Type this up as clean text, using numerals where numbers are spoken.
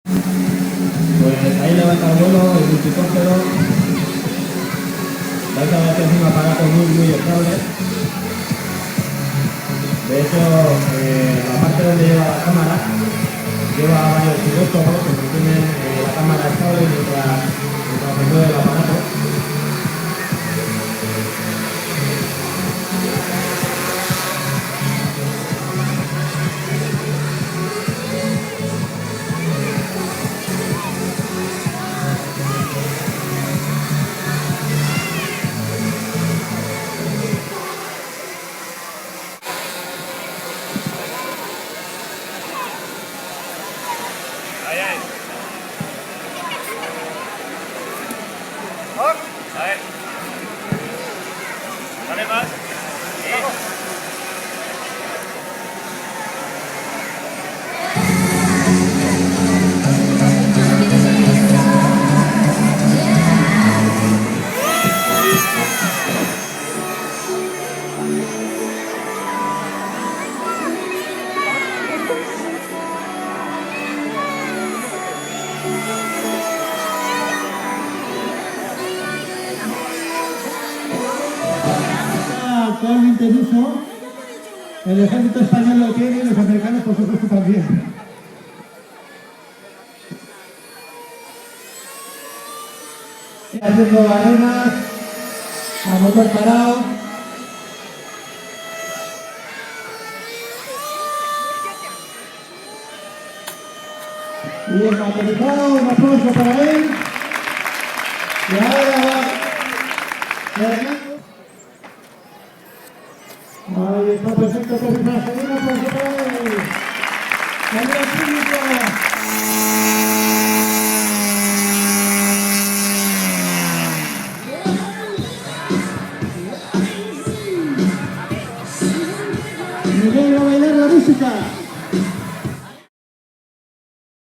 Pues ahí levanta el vuelo, el multicóptero. Vais a ver que es un aparato muy estable. De hecho, la parte donde lleva la cámara lleva varios giróscopos que mantienen la cámara estable mientras se mueve el aparato. Ahí, ahí. A ver. Dale más. Sí. Actualmente en uso, el ejército español lo tiene y los americanos por supuesto también. Haciendo arenas a motor parado. Bien aterrizado, un aplauso para él. Y ahora va. Ahí está, perfecto aterrizaje. Un aplauso para él. ¡Ayuda al público! Me voy a bailar la música.